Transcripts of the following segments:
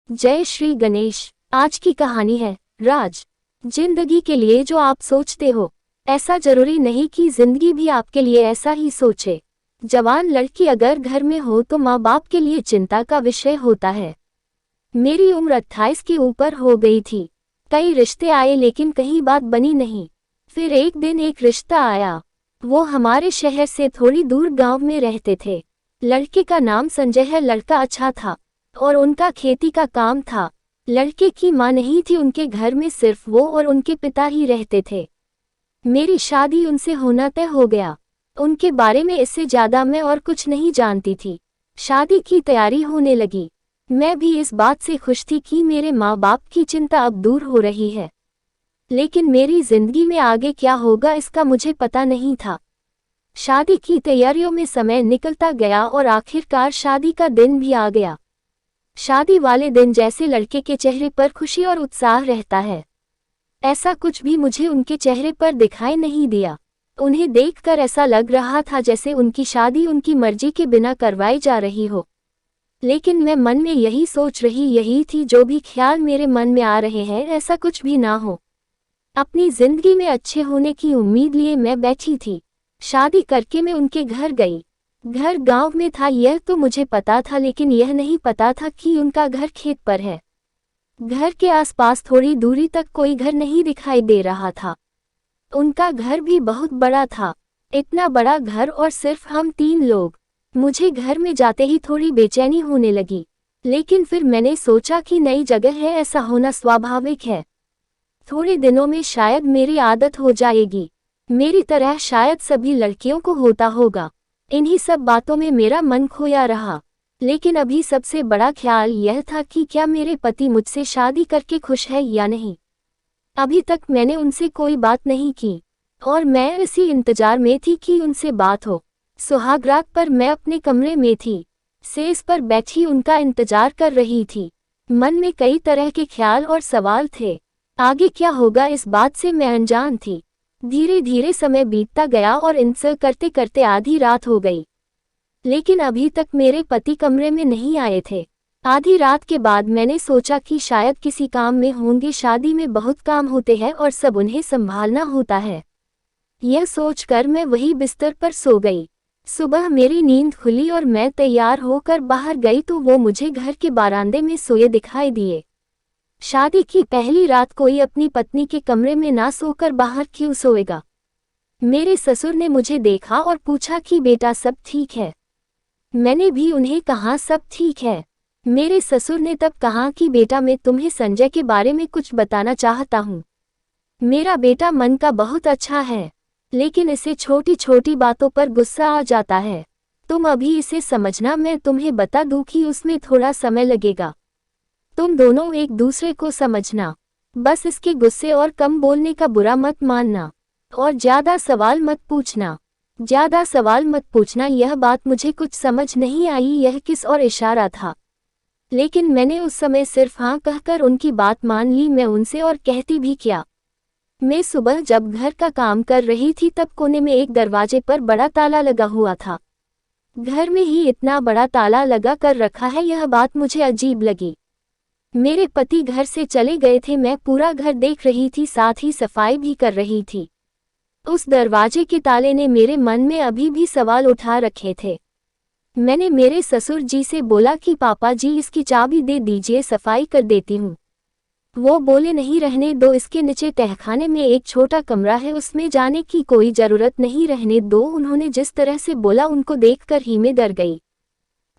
जय श्री गणेश। आज की कहानी है राज। जिंदगी के लिए जो आप सोचते हो, ऐसा जरूरी नहीं कि जिंदगी भी आपके लिए ऐसा ही सोचे। जवान लड़की अगर घर में हो तो माँ बाप के लिए चिंता का विषय होता है। मेरी उम्र 28 के ऊपर हो गई थी। कई रिश्ते आए लेकिन कहीं बात बनी नहीं। फिर एक दिन एक रिश्ता आया। वो हमारे शहर से थोड़ी दूर गांव में रहते थे। लड़के का नाम संजय है। लड़का अच्छा था और उनका खेती का काम था। लड़के की माँ नहीं थी, उनके घर में सिर्फ वो और उनके पिता ही रहते थे। मेरी शादी उनसे होना तय हो गया। उनके बारे में इससे ज्यादा मैं और कुछ नहीं जानती थी। शादी की तैयारी होने लगी। मैं भी इस बात से खुश थी कि मेरे माँ बाप की चिंता अब दूर हो रही है। लेकिन मेरी जिंदगी में आगे क्या होगा इसका मुझे पता नहीं था। शादी की तैयारियों में समय निकलता गया और आखिरकार शादी का दिन भी आ गया। शादी वाले दिन जैसे लड़के के चेहरे पर खुशी और उत्साह रहता है, ऐसा कुछ भी मुझे उनके चेहरे पर दिखाई नहीं दिया। उन्हें देखकर ऐसा लग रहा था जैसे उनकी शादी उनकी मर्जी के बिना करवाई जा रही हो। लेकिन मैं मन में यही सोच यही थी, जो भी ख्याल मेरे मन में आ रहे हैं ऐसा कुछ भी ना हो। अपनी जिंदगी में अच्छे होने की उम्मीद लिए मैं बैठी थी। शादी करके मैं उनके घर गई। घर गांव में था यह तो मुझे पता था, लेकिन यह नहीं पता था कि उनका घर खेत पर है। घर के आसपास थोड़ी दूरी तक कोई घर नहीं दिखाई दे रहा था। उनका घर भी बहुत बड़ा था। इतना बड़ा घर और सिर्फ हम 3 लोग। मुझे घर में जाते ही थोड़ी बेचैनी होने लगी। लेकिन फिर मैंने सोचा कि नई जगह है, ऐसा होना स्वाभाविक है। थोड़े दिनों में शायद मेरी आदत हो जाएगी। मेरी तरह शायद सभी लड़कियों को होता होगा। इन्हीं सब बातों में मेरा मन खोया रहा। लेकिन अभी सबसे बड़ा ख्याल यह था कि क्या मेरे पति मुझसे शादी करके खुश है या नहीं। अभी तक मैंने उनसे कोई बात नहीं की और मैं इसी इंतजार में थी कि उनसे बात हो। सुहागरात पर मैं अपने कमरे में थी, सेज पर बैठी उनका इंतजार कर रही थी। मन में कई तरह के ख्याल और सवाल थे। आगे क्या होगा इस बात से मैं अनजान थी। धीरे धीरे समय बीतता गया और इंतजार करते करते आधी रात हो गई। लेकिन अभी तक मेरे पति कमरे में नहीं आए थे। आधी रात के बाद मैंने सोचा कि शायद किसी काम में होंगे। शादी में बहुत काम होते हैं और सब उन्हें संभालना होता है। यह सोचकर मैं वही बिस्तर पर सो गई। सुबह मेरी नींद खुली और मैं तैयार होकर बाहर गई तो वो मुझे घर के बरामदे में सोए दिखाई दिए। शादी की पहली रात कोई अपनी पत्नी के कमरे में ना सोकर बाहर क्यों सोएगा। मेरे ससुर ने मुझे देखा और पूछा कि बेटा सब ठीक है। मैंने भी उन्हें कहा सब ठीक है। मेरे ससुर ने तब कहा कि बेटा मैं तुम्हें संजय के बारे में कुछ बताना चाहता हूँ। मेरा बेटा मन का बहुत अच्छा है, लेकिन इसे छोटी छोटी बातों पर गुस्सा आ जाता है। तुम अभी इसे समझना, मैं तुम्हें बता दूं कि उसमें थोड़ा समय लगेगा। तुम दोनों एक दूसरे को समझना। बस इसके गुस्से और कम बोलने का बुरा मत मानना और ज्यादा सवाल मत पूछना। ज्यादा सवाल मत पूछना। यह बात मुझे कुछ समझ नहीं आई, यह किस और इशारा था। लेकिन मैंने उस समय सिर्फ हाँ कहकर उनकी बात मान ली। मैं उनसे और कहती भी क्या। मैं सुबह जब घर का काम कर रही थी तब कोने में एक दरवाजे पर बड़ा ताला लगा हुआ था। घर में ही इतना बड़ा ताला लगा कर रखा है, यह बात मुझे अजीब लगी। मेरे पति घर से चले गए थे। मैं पूरा घर देख रही थी, साथ ही सफाई भी कर रही थी। उस दरवाजे के ताले ने मेरे मन में अभी भी सवाल उठा रखे थे। मैंने मेरे ससुर जी से बोला कि पापा जी इसकी चाबी दे दीजिए, सफाई कर देती हूँ। वो बोले नहीं, रहने दो, इसके नीचे तहखाने में एक छोटा कमरा है, उसमें जाने की कोई जरूरत नहीं, रहने दो। उन्होंने जिस तरह से बोला उनको देखकर ही मैं डर गई।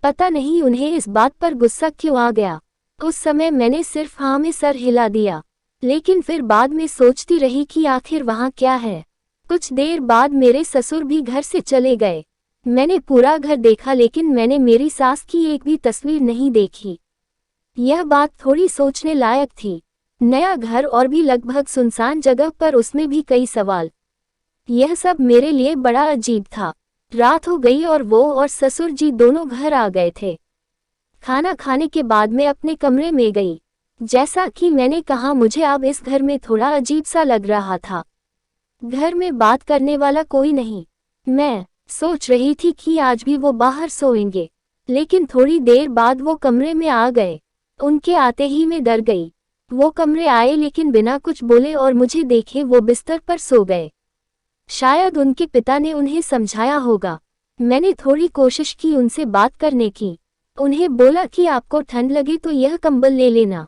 पता नहीं उन्हें इस बात पर गुस्सा क्यों आ गया। उस समय मैंने सिर्फ हाँ में सर हिला दिया, लेकिन फिर बाद में सोचती रही कि आखिर वहाँ क्या है। कुछ देर बाद मेरे ससुर भी घर से चले गए। मैंने पूरा घर देखा, लेकिन मैंने मेरी सास की एक भी तस्वीर नहीं देखी। यह बात थोड़ी सोचने लायक थी। नया घर और भी लगभग सुनसान जगह पर, उसमें भी कई सवाल। यह सब मेरे लिए बड़ा अजीब था। रात हो गई और वो और ससुर जी दोनों घर आ गए थे। खाना खाने के बाद मैं अपने कमरे में गई। जैसा कि मैंने कहा, मुझे अब इस घर में थोड़ा अजीब सा लग रहा था। घर में बात करने वाला कोई नहीं। मैं सोच रही थी कि आज भी वो बाहर सोएंगे, लेकिन थोड़ी देर बाद वो कमरे में आ गए। उनके आते ही मैं डर गई। वो कमरे आए लेकिन बिना कुछ बोले और मुझे देखे वो बिस्तर पर सो गए। शायद उनके पिता ने उन्हें समझाया होगा। मैंने थोड़ी कोशिश की उनसे बात करने की। उन्हें बोला कि आपको ठंड लगे तो यह कंबल ले लेना,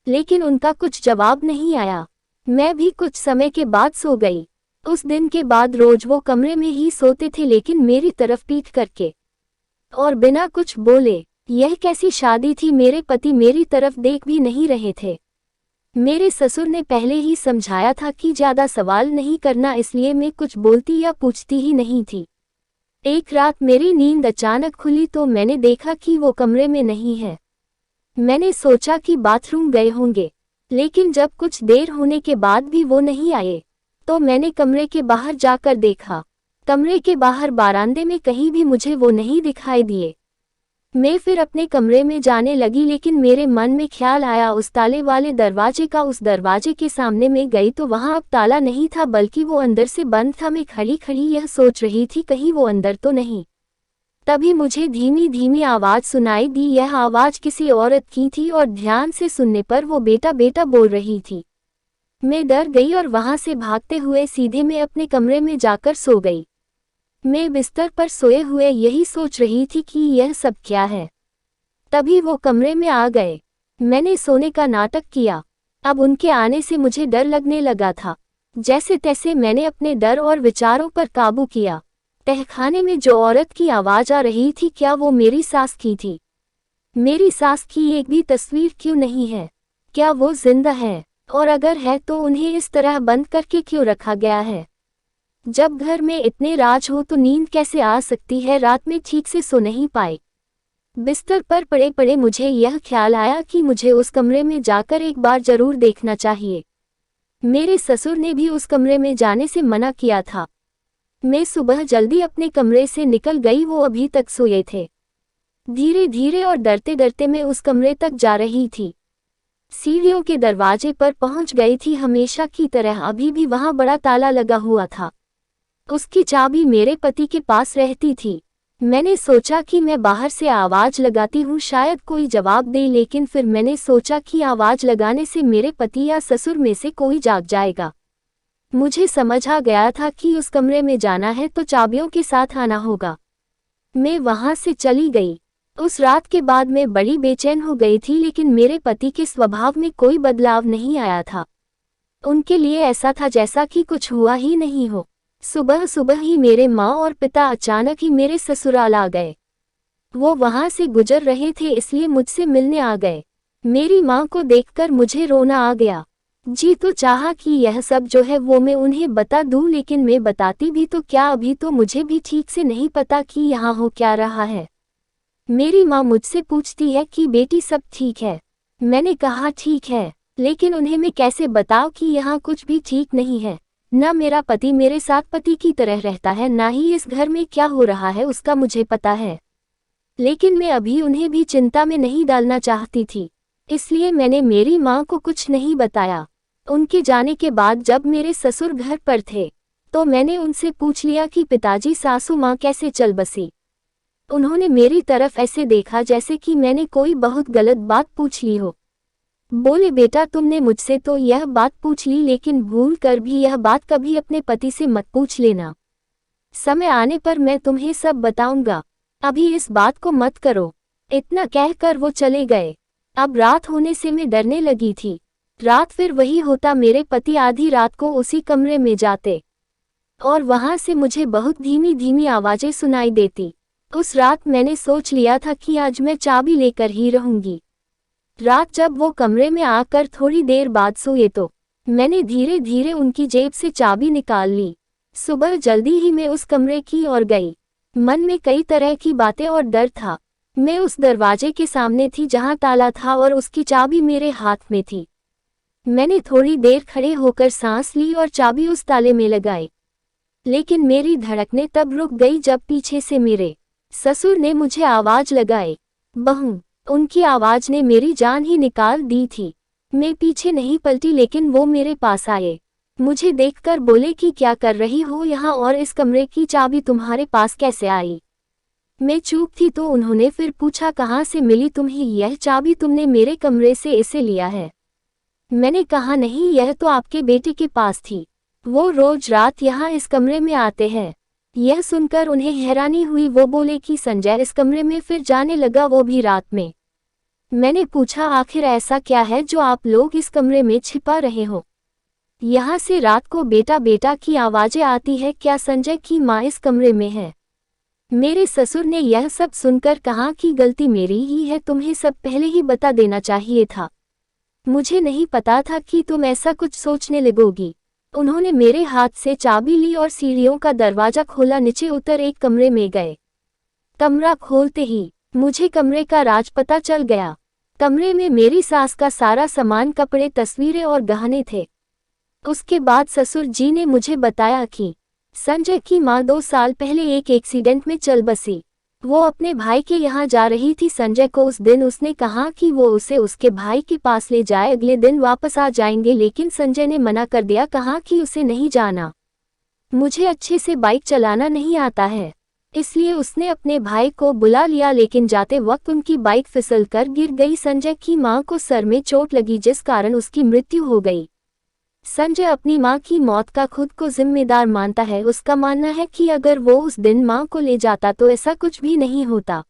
लेकिन उनका कुछ जवाब नहीं आया। मैं भी कुछ समय के बाद सो गई। उस दिन के बाद रोज वो कमरे में ही सोते थे, लेकिन मेरी तरफ पीठ करके और बिना कुछ बोले। यह कैसी शादी थी? मेरे पति मेरी तरफ देख भी नहीं रहे थे। मेरे ससुर ने पहले ही समझाया था कि ज्यादा सवाल नहीं करना, इसलिए मैं कुछ बोलती या पूछती ही नहीं थी। एक रात मेरी नींद अचानक खुली तो मैंने देखा कि वो कमरे में नहीं है। मैंने सोचा कि बाथरूम गए होंगे, लेकिन जब कुछ देर होने के बाद भी वो नहीं आए तो मैंने कमरे के बाहर जाकर देखा। कमरे के बाहर बारांदे में कहीं भी मुझे वो नहीं दिखाई दिए। मैं फिर अपने कमरे में जाने लगी, लेकिन मेरे मन में ख्याल आया उस ताले वाले दरवाजे का। उस दरवाजे के सामने मैं गई तो वहां अब ताला नहीं था, बल्कि वो अंदर से बंद था। मैं खड़ी खड़ी यह सोच रही थी कहीं वो अंदर तो नहीं। तभी मुझे धीमी धीमी आवाज सुनाई दी। यह आवाज किसी औरत की थी और ध्यान से सुनने पर वो बेटा बेटा बोल रही थी। मैं डर गई और वहां से भागते हुए सीधे मैं अपने कमरे में जाकर सो गई। मैं बिस्तर पर सोए हुए यही सोच रही थी कि यह सब क्या है। तभी वो कमरे में आ गए। मैंने सोने का नाटक किया। अब उनके आने से मुझे डर लगने लगा था। जैसे तैसे मैंने अपने डर और विचारों पर काबू किया। तहखाने में जो औरत की आवाज आ रही थी, क्या वो मेरी सास की थी? मेरी सास की एक भी तस्वीर क्यों नहीं है? क्या वो जिंदा है? और अगर है तो उन्हें इस तरह बंद करके क्यों रखा गया है? जब घर में इतने राज हो तो नींद कैसे आ सकती है? रात में ठीक से सो नहीं पाई। बिस्तर पर पड़े पड़े मुझे यह ख्याल आया कि मुझे उस कमरे में जाकर एक बार जरूर देखना चाहिए। मेरे ससुर ने भी उस कमरे में जाने से मना किया था। मैं सुबह जल्दी अपने कमरे से निकल गई। वो अभी तक सोए थे। धीरे धीरे और डरते डरते मैं उस कमरे तक जा रही थी। सीढ़ियों के दरवाजे पर पहुंच गई थी। हमेशा की तरह अभी भी वहां बड़ा ताला लगा हुआ था। उसकी चाबी मेरे पति के पास रहती थी। मैंने सोचा कि मैं बाहर से आवाज लगाती हूँ, शायद कोई जवाब दे, लेकिन फिर मैंने सोचा कि आवाज लगाने से मेरे पति या ससुर में से कोई जाग जाएगा। मुझे समझ आ गया था कि उस कमरे में जाना है तो चाबियों के साथ आना होगा। मैं वहां से चली गई। उस रात के बाद मैं बड़ी बेचैन हो गई थी, लेकिन मेरे पति के स्वभाव में कोई बदलाव नहीं आया था। उनके लिए ऐसा था जैसा कि कुछ हुआ ही नहीं हो। सुबह सुबह ही मेरे माँ और पिता अचानक ही मेरे ससुराल आ गए। वो वहां से गुजर रहे थे, इसलिए मुझसे मिलने आ गए। मेरी माँ को देखकर मुझे रोना आ गया। जी तो चाहा कि यह सब जो है वो मैं उन्हें बता दूं, लेकिन मैं बताती भी तो क्या, अभी तो मुझे भी ठीक से नहीं पता कि यहाँ हो क्या रहा है। मेरी माँ मुझसे पूछती है कि बेटी सब ठीक है। मैंने कहा ठीक है, लेकिन उन्हें मैं कैसे बताऊं कि यहाँ कुछ भी ठीक नहीं है। न मेरा पति मेरे साथ पति की तरह रहता है, ना ही इस घर में क्या हो रहा है उसका मुझे पता है। लेकिन मैं अभी उन्हें भी चिंता में नहीं डालना चाहती थी, इसलिए मैंने मेरी माँ को कुछ नहीं बताया। उनके जाने के बाद जब मेरे ससुर घर पर थे तो मैंने उनसे पूछ लिया कि पिताजी सासू माँ कैसे चल बसी। उन्होंने मेरी तरफ ऐसे देखा जैसे कि मैंने कोई बहुत गलत बात पूछ ली हो। बोले बेटा तुमने मुझसे तो यह बात पूछ ली, लेकिन भूल कर भी यह बात कभी अपने पति से मत पूछ लेना। समय आने पर मैं तुम्हें सब बताऊंगा, अभी इस बात को मत करो। इतना कहकर वो चले गए। अब रात होने से मैं डरने लगी थी। रात फिर वही होता, मेरे पति आधी रात को उसी कमरे में जाते और वहां से मुझे बहुत धीमी धीमी आवाजें सुनाई देती। उस रात मैंने सोच लिया था कि आज मैं चाबी लेकर ही रहूंगी। रात जब वो कमरे में आकर थोड़ी देर बाद सोए तो मैंने धीरे धीरे उनकी जेब से चाबी निकाल ली। सुबह जल्दी ही मैं उस कमरे की ओर गई। मन में कई तरह की बातें और डर था। मैं उस दरवाजे के सामने थी जहां ताला था और उसकी चाबी मेरे हाथ में थी। मैंने थोड़ी देर खड़े होकर सांस ली और चाबी उस ताले में लगाई, लेकिन मेरी धड़कनें तब रुक गई जब पीछे से मेरे ससुर ने मुझे आवाज लगाई, बहू। उनकी आवाज ने मेरी जान ही निकाल दी थी। मैं पीछे नहीं पलटी, लेकिन वो मेरे पास आए। मुझे देखकर बोले कि क्या कर रही हो यहाँ, और इस कमरे की चाबी तुम्हारे पास कैसे आई? मैं चुप थी तो उन्होंने फिर पूछा, कहाँ से मिली तुम्हें यह चाबी? तुमने मेरे कमरे से इसे लिया है? मैंने कहा, नहीं, यह तो आपके बेटे के पास थी। वो रोज रात यहाँ इस कमरे में आते हैं। यह सुनकर उन्हें हैरानी हुई। वो बोले कि संजय इस कमरे में फिर जाने लगा, वो भी रात में। मैंने पूछा, आखिर ऐसा क्या है जो आप लोग इस कमरे में छिपा रहे हो? यहाँ से रात को बेटा बेटा की आवाजें आती है। क्या संजय की माँ इस कमरे में है? मेरे ससुर ने यह सब सुनकर कहा कि गलती मेरी ही है, तुम्हें सब पहले ही बता देना चाहिए था। मुझे नहीं पता था कि तुम ऐसा कुछ सोचने लगोगी। उन्होंने मेरे हाथ से चाबी ली और सीढ़ियों का दरवाजा खोला, नीचे उतर एक कमरे में गए। कमरा खोलते ही मुझे कमरे का राज पता चल गया। कमरे में मेरी सास का सारा सामान, कपड़े, तस्वीरें और गहने थे। उसके बाद ससुर जी ने मुझे बताया कि संजय की माँ 2 साल पहले एक एक्सीडेंट में चल बसी। वो अपने भाई के यहाँ जा रही थी। संजय को उस दिन उसने कहा कि वो उसे उसके भाई के पास ले जाए, अगले दिन वापस आ जाएंगे, लेकिन संजय ने मना कर दिया, कहा कि उसे नहीं जाना। मुझे अच्छे से बाइक चलाना नहीं आता है, इसलिए उसने अपने भाई को बुला लिया, लेकिन जाते वक्त उनकी बाइक फिसल कर गिर गई। संजय की मां को सर में चोट लगी, जिस कारण उसकी मृत्यु हो गई। संजय अपनी मां की मौत का खुद को जिम्मेदार मानता है। उसका मानना है कि अगर वो उस दिन मां को ले जाता तो ऐसा कुछ भी नहीं होता।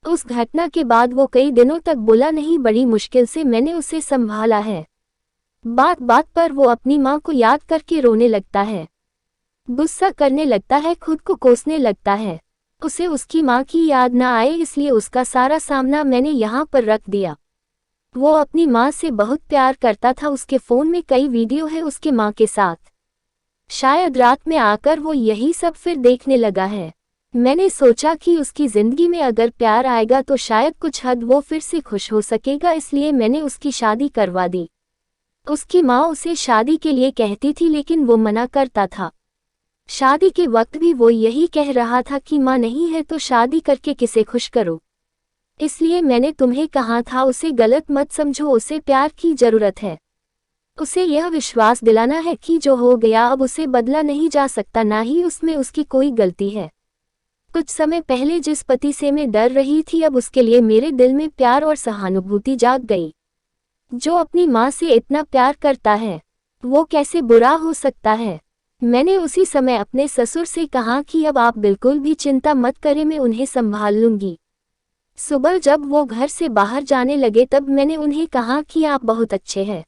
उस घटना के बाद वो कई दिनों तक बोला नहीं। बड़ी मुश्किल से मैंने उसे संभाला है। बात बात पर वो अपनी मां को याद करके रोने लगता है, गुस्सा करने लगता है, खुद को कोसने लगता है। उसे उसकी मां की याद ना आए, इसलिए उसका सारा सामना मैंने यहाँ पर रख दिया। वो अपनी मां से बहुत प्यार करता था। उसके फ़ोन में कई वीडियो है उसके मां के साथ। शायद रात में आकर वो यही सब फिर देखने लगा है। मैंने सोचा कि उसकी ज़िंदगी में अगर प्यार आएगा तो शायद कुछ हद वो फिर से खुश हो सकेगा, इसलिए मैंने उसकी शादी करवा दी। उसकी माँ उसे शादी के लिए कहती थी, लेकिन वो मना करता था। शादी के वक्त भी वो यही कह रहा था कि माँ नहीं है तो शादी करके किसे खुश करो। इसलिए मैंने तुम्हें कहा था उसे गलत मत समझो, उसे प्यार की जरूरत है। उसे यह विश्वास दिलाना है कि जो हो गया अब उसे बदला नहीं जा सकता, ना ही उसमें उसकी कोई गलती है। कुछ समय पहले जिस पति से मैं डर रही थी, अब उसके लिए मेरे दिल में प्यार और सहानुभूति जाग गई। जो अपनी माँ से इतना प्यार करता है वो कैसे बुरा हो सकता है। मैंने उसी समय अपने ससुर से कहा कि अब आप बिल्कुल भी चिंता मत करें, मैं उन्हें संभाल लूंगी। सुबह जब वो घर से बाहर जाने लगे तब मैंने उन्हें कहा कि आप बहुत अच्छे हैं।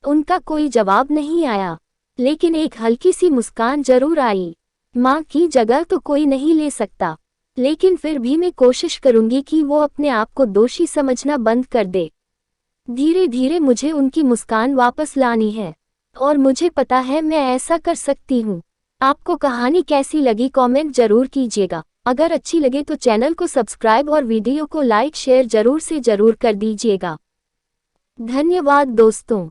उनका कोई जवाब नहीं आया, लेकिन एक हल्की सी मुस्कान जरूर आई। माँ की जगह तो कोई नहीं ले सकता, लेकिन फिर भी मैं कोशिश करूंगी कि वो अपने आप को दोषी समझना बंद कर दे। धीरे धीरे मुझे उनकी मुस्कान वापस लानी है और मुझे पता है मैं ऐसा कर सकती हूँ। आपको कहानी कैसी लगी कमेंट जरूर कीजिएगा। अगर अच्छी लगे तो चैनल को सब्सक्राइब और वीडियो को लाइक शेयर जरूर से जरूर कर दीजिएगा। धन्यवाद दोस्तों।